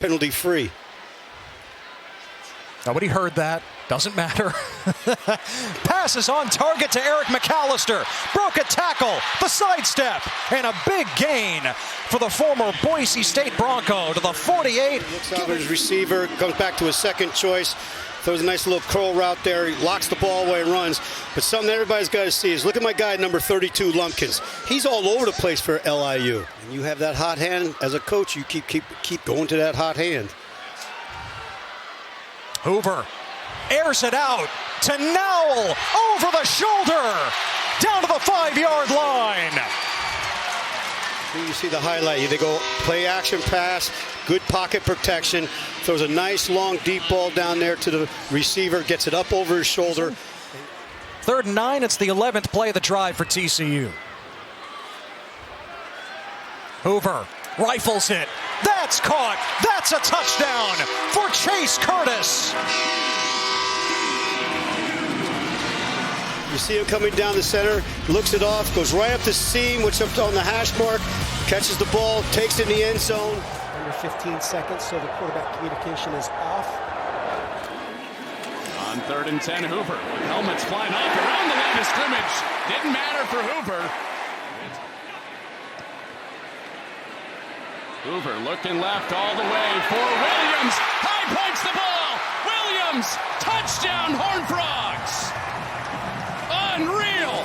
penalty free. Nobody heard that. Doesn't matter. Pass is on target to Eric McAllister. Broke a tackle, the sidestep, and a big gain for the former Boise State Bronco to the 48. Looks out at his receiver, comes back to his second choice, throws a nice little curl route there. He locks the ball away and runs. But something that everybody's got to see is look at my guy, number 32, Lumpkins. He's all over the place for LIU. And you have that hot hand. As a coach, you keep going to that hot hand. Hoover airs it out to Nowell, over the shoulder, down to the 5-yard line. Here you see the highlight. They go play action pass, good pocket protection, throws a nice long deep ball down there to the receiver, gets it up over his shoulder. 3rd and 9, it's the 11th play of the drive for TCU. Hoover rifles it. That's caught. That's a touchdown for Chase Curtis. You see him coming down the center, looks it off, goes right up the seam, which up on the hash mark, catches the ball, takes it in the end zone. Under 15 seconds, so the quarterback communication is off. On 3rd and 10, Hoover. Helmets flying off around the line of scrimmage. Didn't matter for Hoover. Hoover looking left all the way for Williams. High points the ball. Williams, touchdown, Horned Frogs. Unreal.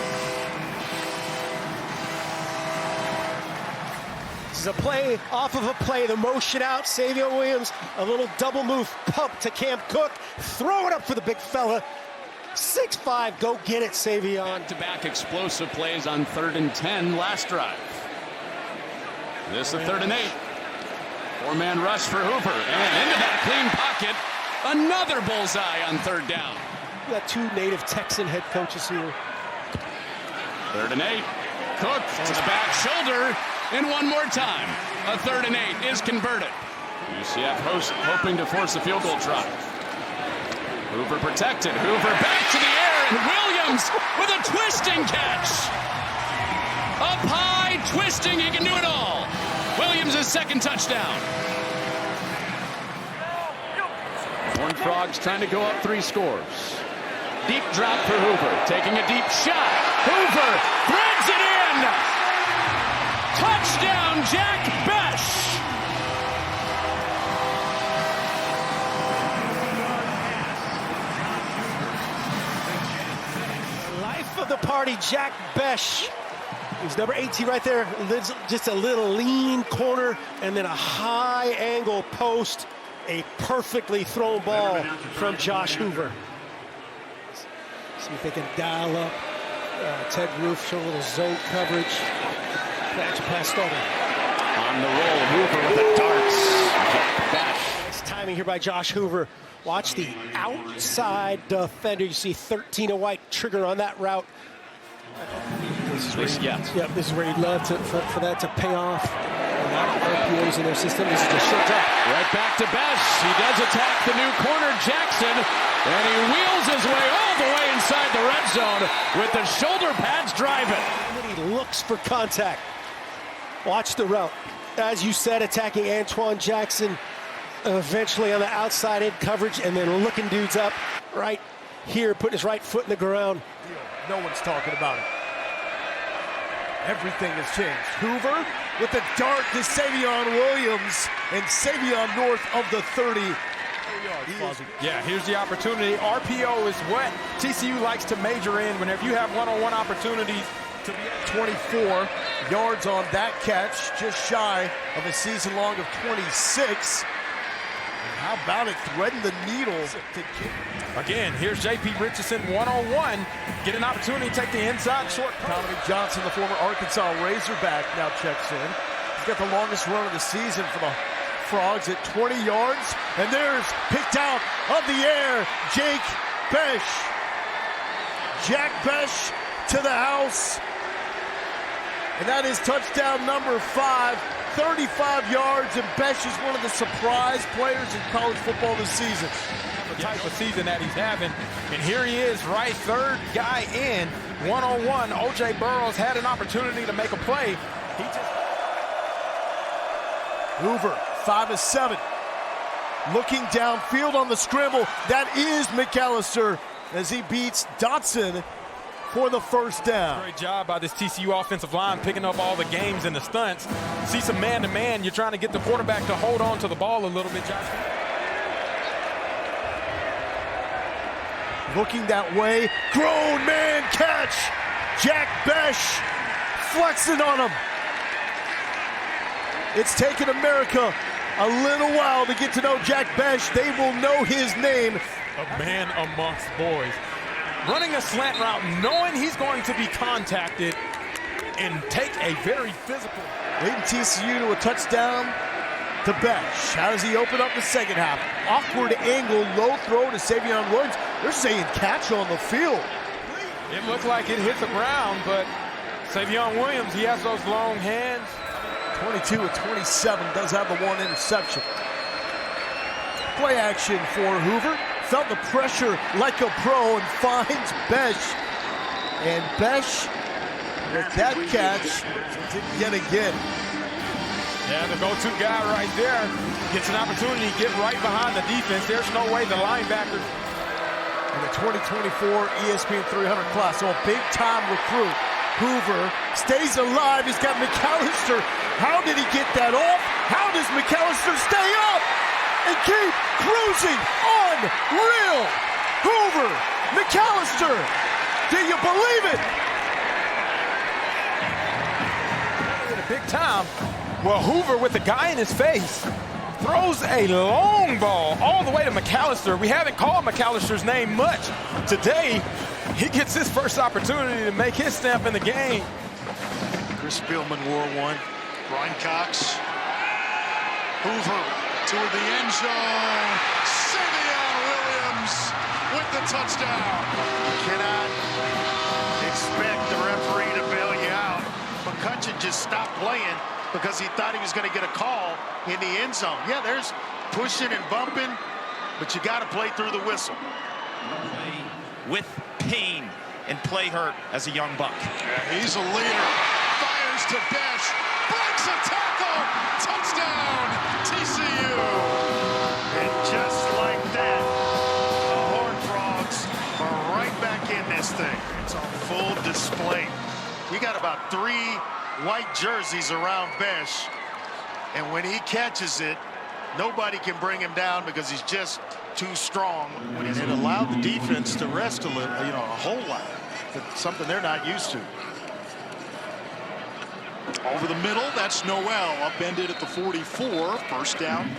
This is a play off of a play. The motion out. Savion Williams, a little double move pump to Cam Cook. Throw it up for the big fella. 6'5", go get it, Savion. Back-to-back explosive plays on 3rd and 10 last drive. This is 3rd and 8. 4-man rush for Hoover. And into that clean pocket. Another bullseye on 3rd down. We got 2 native Texan head coaches here. 3rd and 8. Cook to the back shoulder. And one more time. A 3rd and 8 is converted. UCF hoping to force a field goal try. Hoover protected. Hoover back to the air. And Williams with a twisting catch. Up high, twisting. He can do it all. Williams' 2nd touchdown. Horned Frogs trying to go up 3 scores. Deep drop for Hoover, taking a deep shot. Hoover threads it in. Touchdown, Jack Besh. Life of the party, Jack Besh. He's number 18 right there. Just a little lean corner and then a high angle post. A perfectly thrown ball from Josh Hoover. See if they can dial up Ted Roof, show a little zone coverage. Pass starter. On the roll, Hoover with the darts. Nice timing here by Josh Hoover. Watch the outside defender. You see 13 of white trigger on that route. Yep, this is where you'd love for that to pay off. A lot of RPOs in their system. This is a short drop. Right back to Besh. He does attack the new corner, Jackson, and he wheels his way all the way inside the red zone with the shoulder pads driving. And he looks for contact. Watch the route. As you said, attacking Antoine Jackson, eventually on the outside in coverage, and then looking dudes up right here, putting his right foot in the ground. No one's talking about it. Everything has changed. Hoover with the dart to Savion Williams, and Savion north of the 30. Yeah, here's the opportunity. RPO is what TCU likes to major in whenever you have one-on-one opportunities. To be at 24 yards on that catch, just shy of a season long of 26. And how about it threading the needle to kick? Again, here's J.P. Richardson one-on-one. Get an opportunity to take the inside short. Tommy Johnson, the former Arkansas Razorback, now checks in. He's got the longest run of the season for the Frogs at 20 yards. And there's picked out of the air, Jake Besh. Jack Besh to the house. And that is touchdown number 5, 35 yards, and Besh is one of the surprise players in college football this season. The type of season that he's having, and here he is, right, 3rd guy in, one-on-one. O.J. Burrows had an opportunity to make a play. Hoover, 5 of 7, looking downfield on the scramble. That is McAllister as he beats Dotson for the first down. Great job by this TCU offensive line picking up all the games and the stunts. See some man-to-man. You're trying to get the quarterback to hold on to the ball a little bit, Josh. Looking that way, grown man catch. Jack Besh flexing on him. It's taken America a little while to get to know Jack Besh. They will know his name. A man amongst boys. Running a slant route, knowing he's going to be contacted and take a very physical. Leading TCU to a touchdown to Besh. How does he open up the second half? Awkward angle, low throw to Savion Williams. They're saying catch on the field. It looked like it hit the ground, but Savion Williams, he has those long hands. 22 of 27, does have the one interception. Play action for Hoover. Felt the pressure like a pro and finds Besh. And Besh, with that catch, didn't get again. Yeah, the go-to guy right there gets an opportunity to get right behind the defense. There's no way the linebacker. In the 2024 ESPN 300 class, so a big-time recruit. Hoover stays alive. He's got McAllister. How did he get that off? How does McAllister stay up and keep cruising? Unreal! Hoover, McAllister, do you believe it? Big time. Well, Hoover with the guy in his face throws a long ball all the way to McAllister. We haven't called McAllister's name much today. He gets his first opportunity to make his stamp in the game. Chris Spielman wore one. Brian Cox. Hoover toward the end zone. Savion Williams with the touchdown. You cannot expect the referee to bail you out. McCutcheon just stopped playing because he thought he was going to get a call in the end zone. Yeah, there's pushing and bumping, but you got to play through the whistle. With pain and play hurt as a young buck. Yeah, he's a leader. Fires to Besh. Breaks a tackle. Touchdown, TCU. And just like that, the Horned Frogs are right back in this thing. It's on full display. You got about 3 white jerseys around Besh, and when he catches it, nobody can bring him down because he's just too strong. And it allowed the defense to rest a little, a whole lot. That's something they're not used to. Over the middle, that's Noel upended at the 44. First down.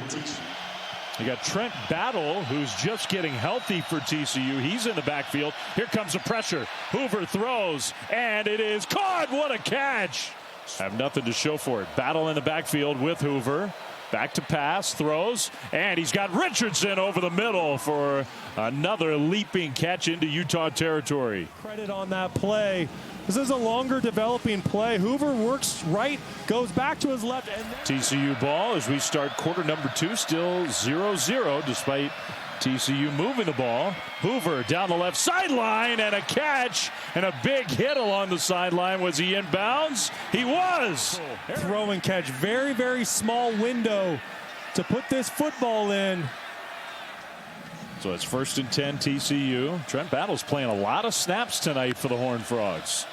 You got Trent Battle, who's just getting healthy for TCU. He's in the backfield. Here comes the pressure. Hoover throws, and it is caught. What a catch. Have nothing to show for it. Battle in the backfield with Hoover. Back to pass, throws, and he's got Richardson over the middle for another leaping catch into Utah territory. Credit on that play. This is a longer developing play. Hoover works right, goes back to his left. And TCU ball as we start quarter number 2, still 0-0 despite TCU moving the ball. Hoover down the left sideline and a catch and a big hit along the sideline. Was he in bounds? He was. Throw and catch. Very, very small window to put this football in. So it's 1st and 10 TCU. Trent Battle's playing a lot of snaps tonight for the Horned Frogs.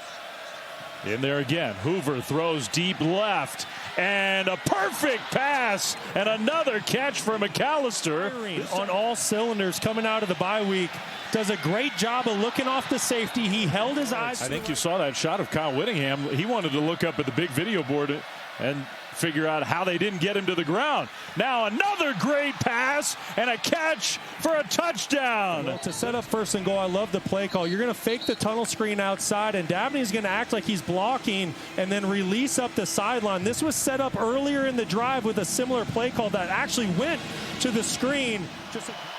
In there again. Hoover throws deep left. And a perfect pass. And another catch for McAllister. On all cylinders coming out of the bye week. Does a great job of looking off the safety. He held his eyes. I think you saw that shot of Kyle Whittingham. He wanted to look up at the big video board and figure out how they didn't get him to the ground. Now another great pass and a catch for a touchdown. Well, to set up 1st and goal, I love the play call. You're going to fake the tunnel screen outside, and Dabney's going to act like he's blocking and then release up the sideline. This was set up earlier in the drive with a similar play call that actually went to the screen.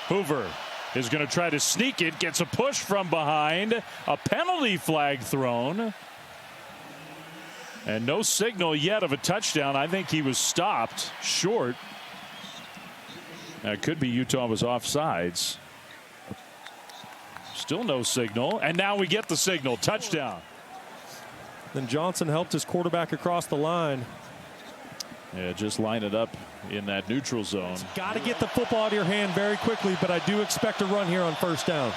Hoover is going to try to sneak it, gets a push from behind, a penalty flag thrown. And no signal yet of a touchdown. I think he was stopped short. Now, it could be Utah was offsides. Still no signal. And now we get the signal. Touchdown. Then Johnson helped his quarterback across the line. Yeah, just line it up in that neutral zone. Got to get the football out of your hand very quickly, but I do expect a run here on first down.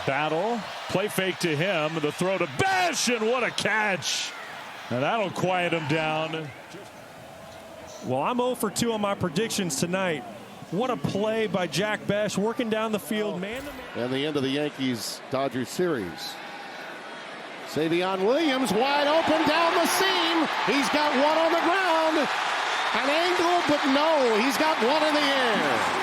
Battle, play fake to him, the throw to Besh, and what a catch. And that'll quiet him down. Well, I'm 0 for 2 on my predictions tonight. What a play by Jack Besh, working down the field, man-to-man. And the end of the Yankees-Dodgers series. Savion Williams wide open down the seam. He's got one on the ground. An angle, but no, he's got one in the air.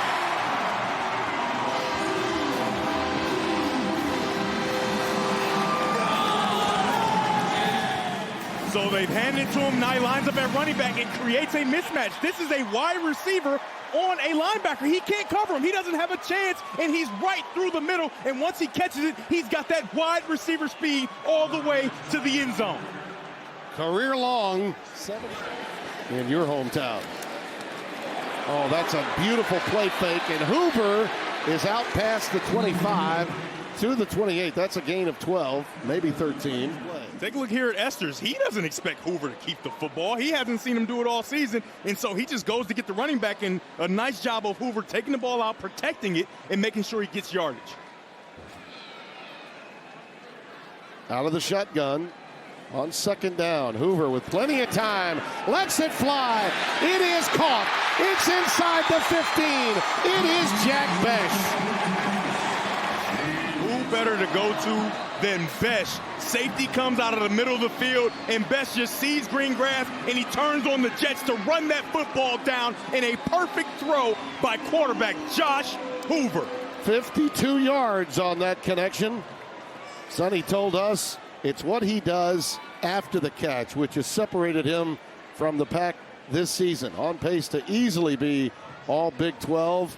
So they've handed it to him. Now he lines up at running back and creates a mismatch. This is a wide receiver on a linebacker. He can't cover him. He doesn't have a chance, and he's right through the middle. And once he catches it, he's got that wide receiver speed all the way to the end zone. Career long in your hometown. Oh, that's a beautiful play fake, and Hoover is out past the 25 to the 28. That's a gain of 12, maybe 13. Take a look here at Esters. He doesn't expect Hoover to keep the football. He hasn't seen him do it all season, and so he just goes to get the running back, and a nice job of Hoover taking the ball out, protecting it, and making sure he gets yardage. Out of the shotgun on second down. Hoover with plenty of time. Lets it fly. It is caught. It's inside the 15. It is Jack Besh. Who better to go to than Besh? Safety comes out of the middle of the field, and Besh just sees green grass, and he turns on the Jets to run that football down in a perfect throw by quarterback Josh Hoover. 52 yards on that connection. Sonny told us it's what he does after the catch, which has separated him from the pack this season. On pace to easily be all Big 12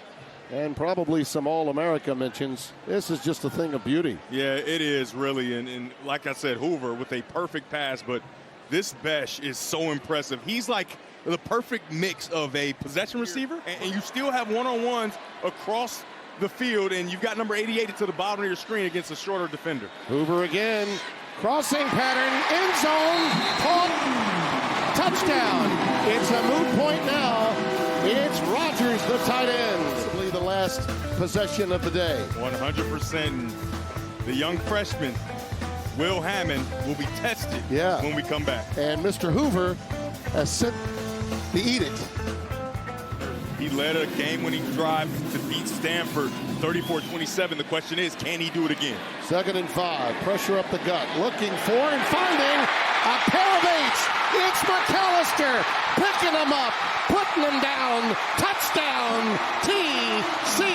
and probably some All-America mentions. This is just a thing of beauty. Yeah, it is really. And like I said, Hoover with a perfect pass, but this Besh is so impressive. He's like the perfect mix of a possession receiver, and you still have one-on-ones across the field, and you've got number 88 to the bottom of your screen against a shorter defender. Hoover again. Crossing pattern, end zone, caught, touchdown. It's a moot point now. It's Rodgers, the tight end. Possibly the last possession of the day. 100%. The young freshman, Will Hammond, will be tested when we come back. And Mr. Hoover has sent the edict. He led a game-winning drive to beat Stanford 34-27. The question is, can he do it again? 2nd and 5. Pressure up the gut. Looking for and finding a pair of 8s. It's McAllister picking them up, putting them down. Touchdown, TCU.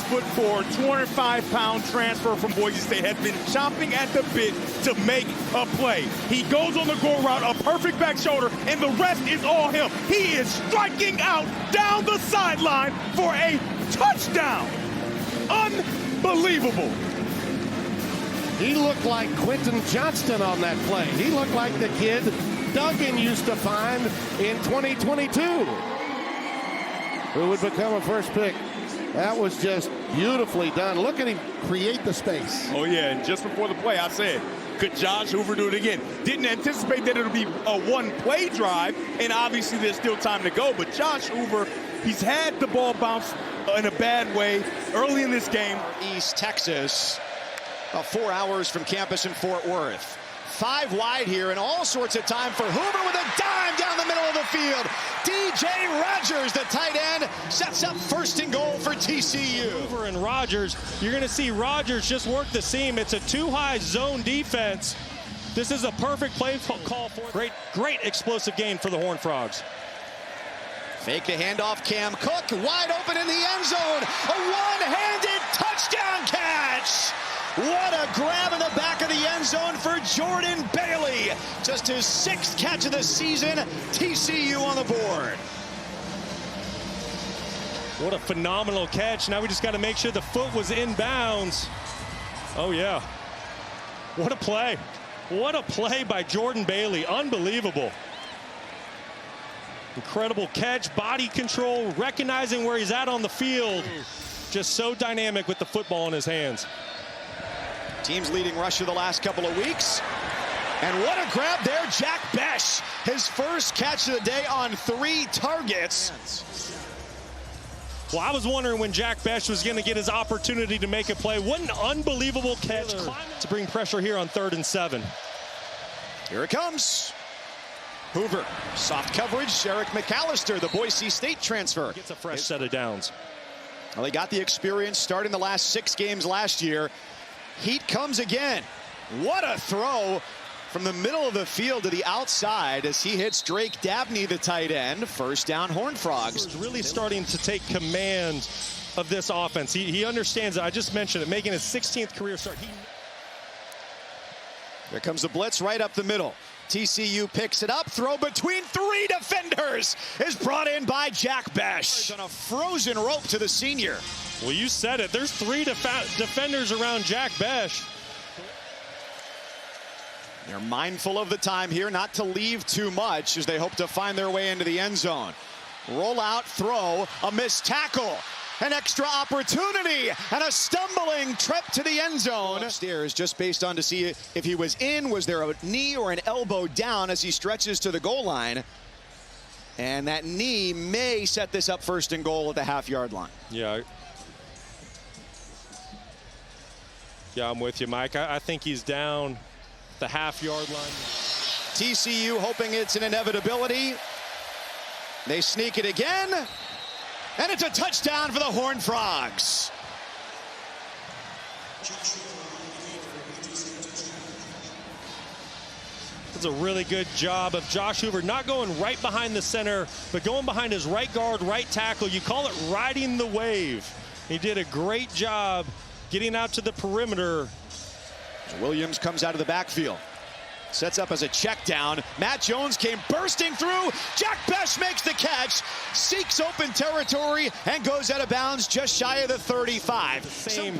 6'4", 205-pound transfer from Boise State has been chomping at the bit to make a play. He goes on the go route, a perfect back shoulder, and the rest is all him. He is striking out down the sideline for a touchdown. Unbelievable. He looked like Quentin Johnston on that play. He looked like the kid Duggan used to find in 2022, who would become a first pick. That was just beautifully done. Look at him create the space. Oh, yeah, and just before the play, I said, could Josh Hoover do it again? Didn't anticipate that it'll be a one-play drive, and obviously there's still time to go. But Josh Hoover, he's had the ball bounce in a bad way early in this game. East Texas, 4 hours from campus in Fort Worth. 5 wide here, and all sorts of time for Hoover with a dime down the middle of the field. DJ Rodgers, the tight end, sets up 1st and goal for TCU. Hoover and Rodgers, you're going to see Rodgers just work the seam. It's a too-high zone defense. This is a perfect play call for great explosive gain for the Horned Frogs. Fake a handoff, Cam Cook, wide open in the end zone. A one-handed touchdown catch. What a grab in the back of the end zone for Jordan Bailey. Just his 6th catch of the season. TCU on the board. What a phenomenal catch. Now we just got to make sure the foot was in bounds. Oh, yeah. What a play. What a play by Jordan Bailey. Unbelievable. Incredible catch, body control, recognizing where he's at on the field. Just so dynamic with the football in his hands. Team's leading rusher the last couple of weeks. And what a grab there, Jack Besh. His first catch of the day on 3 targets. Well, I was wondering when Jack Besh was going to get his opportunity to make a play. What an unbelievable catch to bring pressure here on 3rd and 7. Here it comes. Hoover, soft coverage. Eric McAllister, the Boise State transfer. Gets a fresh set of downs. Well, they got the experience starting the last 6 games last year. Heat comes again. What a throw from the middle of the field to the outside as he hits Drake Dabney, the tight end. First down, Horned Frogs. He's really starting to take command of this offense. He understands it. I just mentioned it, making his 16th career start. Here comes the blitz right up the middle. TCU picks it up. Throw between 3 defenders is brought in by Jack Besh. On a frozen rope to the senior. Well, you said it. There's 3 defenders around Jack Besh. They're mindful of the time here, not to leave too much as they hope to find their way into the end zone. Roll out, throw, a missed tackle, an extra opportunity, and a stumbling trip to the end zone. Upstairs, just based on to see if he was in, was there a knee or an elbow down as he stretches to the goal line. And that knee may set this up 1st and goal at the half-yard line. Yeah, I'm with you, Mike. I think he's down the half-yard line. TCU hoping it's an inevitability. They sneak it again, and it's a touchdown for the Horned Frogs. It's a really good job of Josh Hoover not going right behind the center, but going behind his right guard, right tackle. You call it riding the wave. He did a great job getting out to the perimeter. Williams comes out of the backfield. Sets up as a check down. Matt Jones came bursting through. Jack Besh makes the catch, seeks open territory, and goes out of bounds just shy of the 35. Same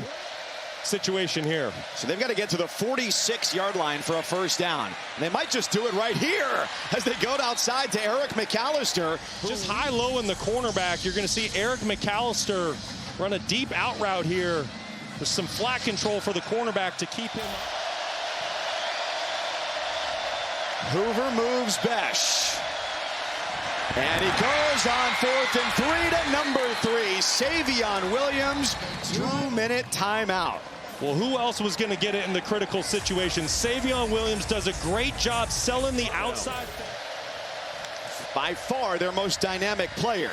situation here. So they've got to get to the 46-yard line for a first down. And they might just do it right here as they go outside to Eric McAllister. Just high-low in the cornerback. You're going to see Eric McAllister run a deep out route here. There's some flat control for the cornerback to keep him. Hoover moves Besh. And he goes on 4th and 3 to number 3. Savion Williams, 2-minute timeout. Well, who else was going to get it in the critical situation? Savion Williams does a great job selling the outside. By far their most dynamic player.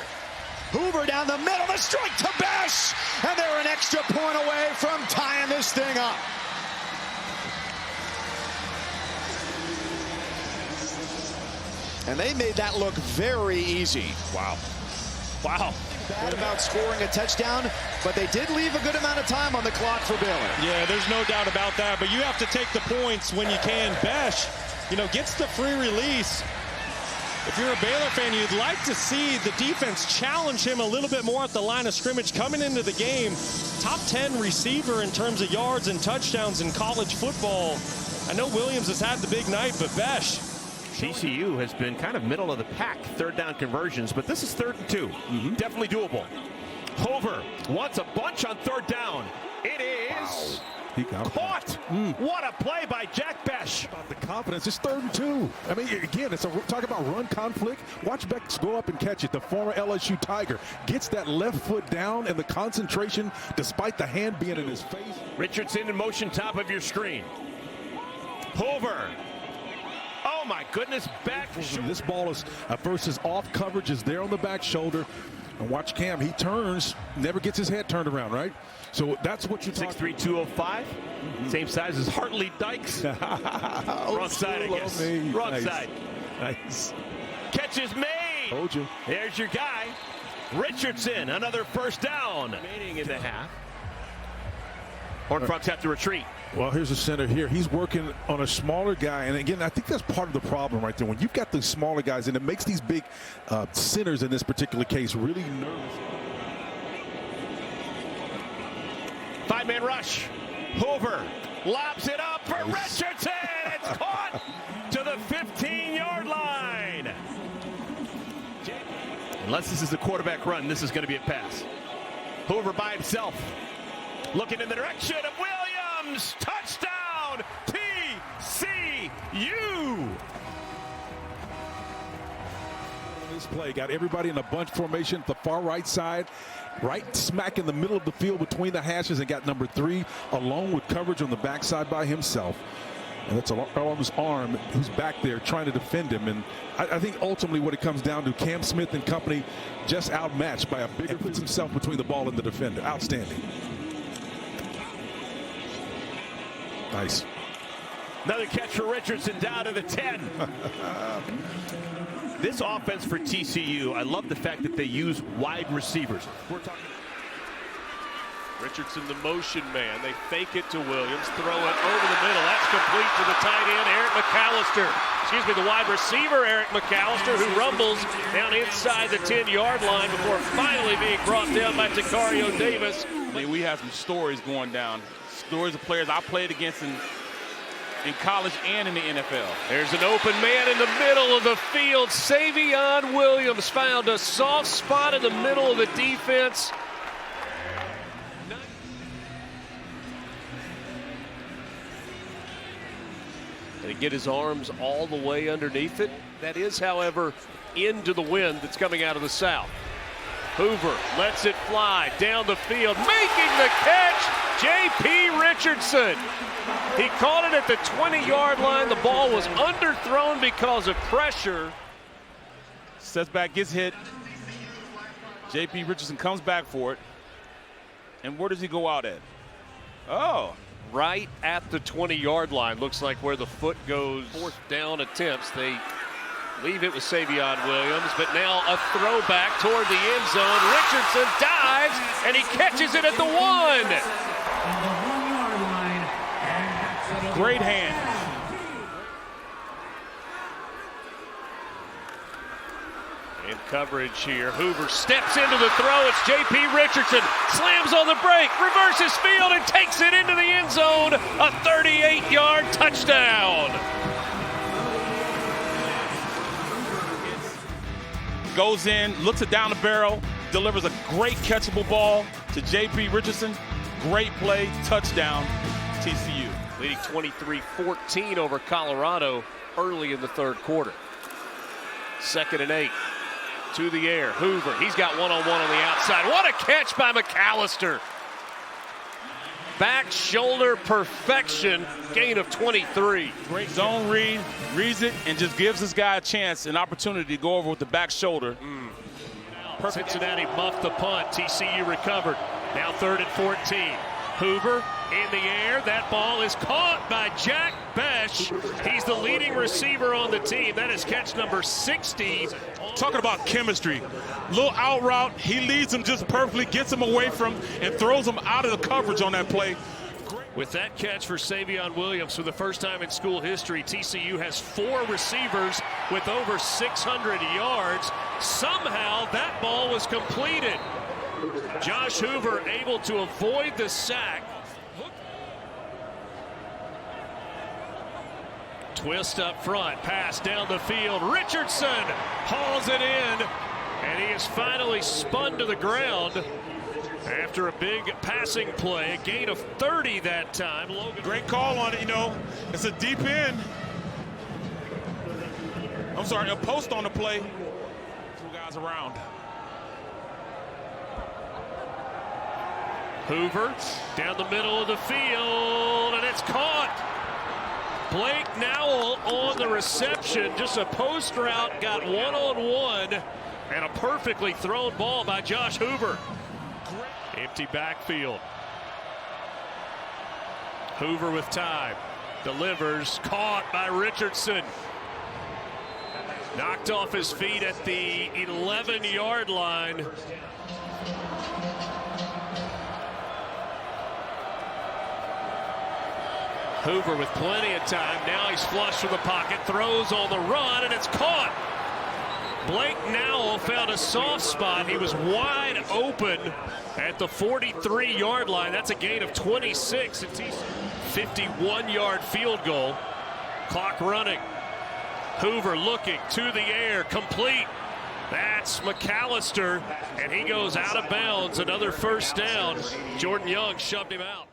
Hoover down the middle, the strike to Besh, and they're an extra point away from tying this thing up. And they made that look very easy. Wow. Bad about scoring a touchdown, but they did leave a good amount of time on the clock for Baylor. Yeah, there's no doubt about that, but you have to take the points when you can. Besh, gets the free release. If you're a Baylor fan, you'd like to see the defense challenge him a little bit more at the line of scrimmage coming into the game. Top 10 receiver in terms of yards and touchdowns in college football. I know Williams has had the big night, but Besh. TCU has been kind of middle of the pack, 3rd down conversions, but this is 3rd and 2. Definitely doable. Hoover wants a bunch on 3rd down. It is caught. What a play by Jack Besh. The confidence. It's 3rd and 2. I mean, again, talk about run conflict. Watch Beck go up and catch it. The former LSU Tiger gets that left foot down, and the concentration, despite the hand being in his face. Richardson in motion, top of your screen. Hoover. Oh my goodness, back. This ball is versus off coverage is there on the back shoulder. And watch Cam, he turns, never gets his head turned around, right? So that's what you're talking 6'3", 205. Same size as Hartley Dykes. Wrong side, I guess. Wrong side. Nice. Catch is made. Told you. There's your guy. Richardson, another first down. Remaining in the half. Horned Frogs have to retreat. Well, here's the center here. He's working on a smaller guy. And again, I think that's part of the problem right there. When you've got the smaller guys, and it makes these big centers in this particular case really nervous. 5-man rush. Hoover lobs it up for Richardson. It's caught to the 15-yard line. Unless this is a quarterback run, this is going to be a pass. Hoover by himself. Looking in the direction of Williams. Touchdown! This play got everybody in a bunch formation at the far right side, right smack in the middle of the field between the hashes, and got number 3 alone with coverage on the backside by himself. And that's Arm's arm who's back there trying to defend him. And I think ultimately what it comes down to, Cam Smith and company just outmatched by a bigger, puts himself between the ball and the defender. Outstanding. Nice. Another catch for Richardson down to the 10. This offense for TCU, I love the fact that they use wide receivers. We're talking. Richardson, the motion man. They fake it to Williams, throw it over the middle. That's complete to the tight end, Eric McAllister. Excuse me, the wide receiver, Eric McAllister, who rumbles down inside the 10-yard line before finally being brought down by Tacario Davis. I mean, we have some stories going down. Stories of players I played against in college and in the NFL. There's an open man in the middle of the field. Savion Williams found a soft spot in the middle of the defense. And get his arms all the way underneath it. That is, however, into the wind that's coming out of the south. Hoover lets it fly down the field, making the catch, J.P. Richardson. He caught it at the 20-yard line. The ball was underthrown because of pressure. Sets back, gets hit. J.P. Richardson comes back for it. And where does he go out at? Oh. Right at the 20-yard line. Looks like where the foot goes. Fourth down attempts. They leave it with Savion Williams, but now a throwback toward the end zone. Richardson dives, and he catches it at the 1. Great hand. In coverage here, Hoover steps into the throw. It's J.P. Richardson, slams on the brake, reverses field, and takes it into the end zone. A 38-yard touchdown. Goes in, looks it down the barrel, delivers a great catchable ball to J.P. Richardson. Great play, touchdown, TCU. Leading 23-14 over Colorado early in the third quarter. 2nd and 8. To the air, Hoover, he's got one-on-one on the outside. What a catch by McAllister. Back shoulder perfection, gain of 23. Great zone read, reads it, and just gives this guy a chance, an opportunity to go over with the back shoulder. Cincinnati muffed the punt. TCU recovered. Now 3rd and 14. Hoover in the air. That ball is caught by Jack Besh. He's the leading receiver on the team. That is catch number 60. Talking about chemistry. Little out route. He leads him just perfectly, gets him away from, and throws him out of the coverage on that play. With that catch for Savion Williams, for the first time in school history, TCU has 4 receivers with over 600 yards. Somehow that ball was completed. Josh Hoover able to avoid the sack. Twist up front, pass down the field. Richardson hauls it in, and he is finally spun to the ground after a big passing play. A gain of 30 that time. Great call on it, you know. It's a deep end. I'm sorry, a post on the play. 2 guys around. Hoover down the middle of the field, and it's caught. Blake Nowell on the reception, just a post route, got one-on-one, and a perfectly thrown ball by Josh Hoover. Empty backfield. Hoover with time, delivers, caught by Richardson. Knocked off his feet at the 11-yard line. Hoover with plenty of time. Now he's flush from the pocket, throws on the run, and it's caught. Blake Nowell found a soft spot. He was wide open at the 43-yard line. That's a gain of 26. 51-yard field goal. Clock running. Hoover looking to the air, complete. That's McAllister, and he goes out of bounds. Another first down. Jordan Young shoved him out.